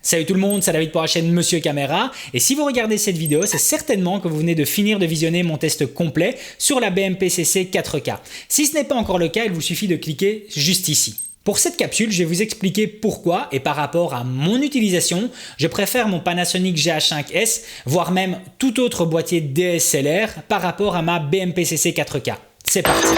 Salut tout le monde, c'est David pour la chaîne Monsieur Caméra et si vous regardez cette vidéo, c'est certainement que vous venez de finir de visionner mon test complet sur la BMPCC 4K. Si ce n'est pas encore le cas, il vous suffit de cliquer juste ici. Pour cette capsule, je vais vous expliquer pourquoi et par rapport à mon utilisation, je préfère mon Panasonic GH5S, voire même tout autre boîtier DSLR par rapport à ma BMPCC 4K. C'est parti!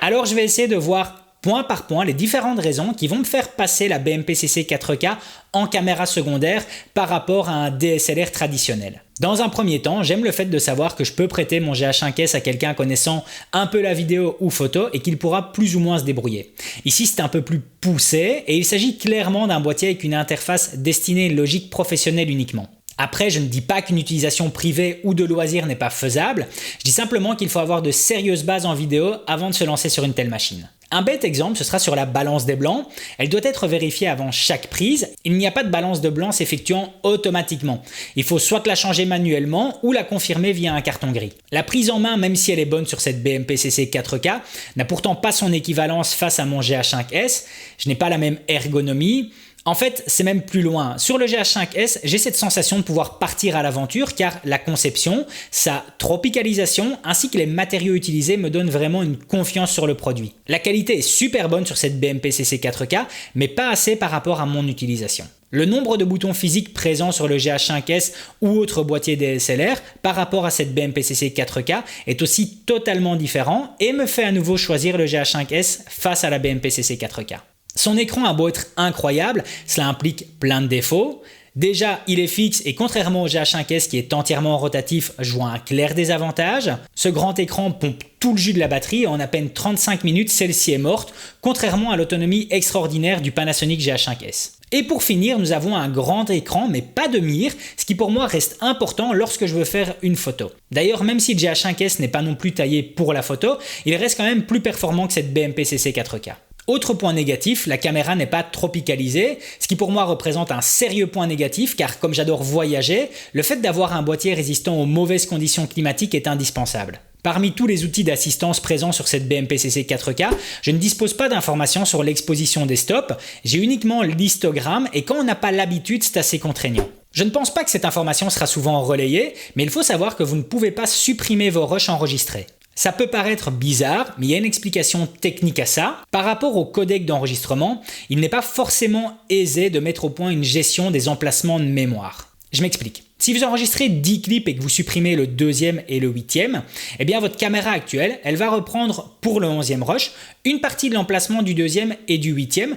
Alors je vais essayer de voir point par point les différentes raisons qui vont me faire passer la BMPCC 4K en caméra secondaire par rapport à un DSLR traditionnel. Dans un premier temps, j'aime le fait de savoir que je peux prêter mon GH5S à quelqu'un connaissant un peu la vidéo ou photo et qu'il pourra plus ou moins se débrouiller. Ici, c'est un peu plus poussé et il s'agit clairement d'un boîtier avec une interface destinée à une logique professionnelle uniquement. Après, je ne dis pas qu'une utilisation privée ou de loisir n'est pas faisable, je dis simplement qu'il faut avoir de sérieuses bases en vidéo avant de se lancer sur une telle machine. Un bête exemple, ce sera sur la balance des blancs. Elle doit être vérifiée avant chaque prise. Il n'y a pas de balance de blanc s'effectuant automatiquement. Il faut soit la changer manuellement ou la confirmer via un carton gris. La prise en main, même si elle est bonne sur cette BMPCC 4K, n'a pourtant pas son équivalence face à mon GH5S. Je n'ai pas la même ergonomie. En fait, c'est même plus loin. Sur le GH5S, j'ai cette sensation de pouvoir partir à l'aventure car la conception, sa tropicalisation ainsi que les matériaux utilisés me donnent vraiment une confiance sur le produit. La qualité est super bonne sur cette BMPCC 4K, mais pas assez par rapport à mon utilisation. Le nombre de boutons physiques présents sur le GH5S ou autre boîtier DSLR par rapport à cette BMPCC 4K est aussi totalement différent et me fait à nouveau choisir le GH5S face à la BMPCC 4K. Son écran a beau être incroyable, cela implique plein de défauts. Déjà, il est fixe et contrairement au GH5S qui est entièrement rotatif, je vois un clair désavantage. Ce grand écran pompe tout le jus de la batterie et en à peine 35 minutes, celle-ci est morte, contrairement à l'autonomie extraordinaire du Panasonic GH5S. Et pour finir, nous avons un grand écran mais pas de mire, ce qui pour moi reste important lorsque je veux faire une photo. D'ailleurs, même si le GH5S n'est pas non plus taillé pour la photo, il reste quand même plus performant que cette BMPCC 4K. Autre point négatif, la caméra n'est pas tropicalisée, ce qui pour moi représente un sérieux point négatif car comme j'adore voyager, le fait d'avoir un boîtier résistant aux mauvaises conditions climatiques est indispensable. Parmi tous les outils d'assistance présents sur cette BMPCC 4K, je ne dispose pas d'informations sur l'exposition des stops, j'ai uniquement l'histogramme et quand on n'a pas l'habitude, c'est assez contraignant. Je ne pense pas que cette information sera souvent relayée, mais il faut savoir que vous ne pouvez pas supprimer vos rushs enregistrés. Ça peut paraître bizarre, mais il y a une explication technique à ça. Par rapport au codec d'enregistrement, il n'est pas forcément aisé de mettre au point une gestion des emplacements de mémoire. Je m'explique. Si vous enregistrez 10 clips et que vous supprimez le 2e et le 8e, eh bien votre caméra actuelle, elle va reprendre pour le 11e rush une partie de l'emplacement du 2e et du 8e,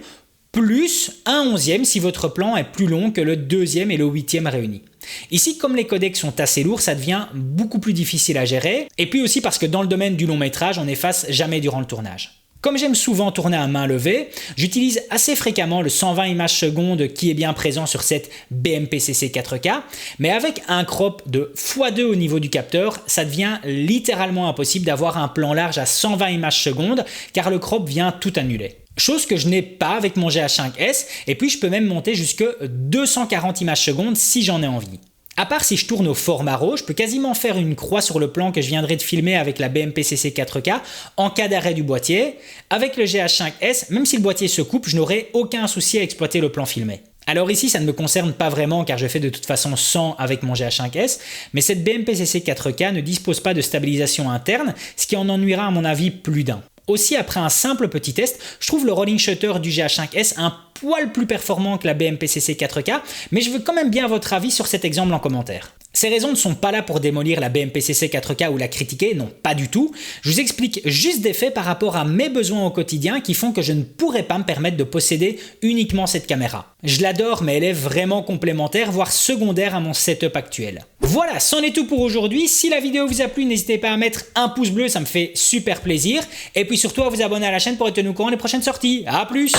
plus un 11e si votre plan est plus long que le 2e et le 8e réunis. Ici, comme les codecs sont assez lourds, ça devient beaucoup plus difficile à gérer. Et puis aussi parce que dans le domaine du long métrage, on n'efface jamais durant le tournage. Comme j'aime souvent tourner à main levée, j'utilise assez fréquemment le 120 images secondes qui est bien présent sur cette BMPCC 4K, mais avec un crop de x2 au niveau du capteur, ça devient littéralement impossible d'avoir un plan large à 120 images secondes car le crop vient tout annuler. Chose que je n'ai pas avec mon GH5S et puis je peux même monter jusque 240 images secondes si j'en ai envie. À part si je tourne au format RAW, je peux quasiment faire une croix sur le plan que je viendrai de filmer avec la BMPCC 4K en cas d'arrêt du boîtier. Avec le GH5S, même si le boîtier se coupe, je n'aurai aucun souci à exploiter le plan filmé. Alors ici, ça ne me concerne pas vraiment car je fais de toute façon sans avec mon GH5S, mais cette BMPCC 4K ne dispose pas de stabilisation interne, ce qui en ennuiera à mon avis plus d'un. Aussi, après un simple petit test, je trouve le rolling shutter du GH5S un poil plus performant que la BMPCC 4K, mais je veux quand même bien votre avis sur cet exemple en commentaire. Ces raisons ne sont pas là pour démolir la BMPCC 4K ou la critiquer, non, pas du tout. Je vous explique juste des faits par rapport à mes besoins au quotidien qui font que je ne pourrais pas me permettre de posséder uniquement cette caméra. Je l'adore, mais elle est vraiment complémentaire, voire secondaire à mon setup actuel. Voilà, c'en est tout pour aujourd'hui. Si la vidéo vous a plu, n'hésitez pas à mettre un pouce bleu, ça me fait super plaisir. Et puis surtout à vous abonner à la chaîne pour être tenu au courant des prochaines sorties. A plus!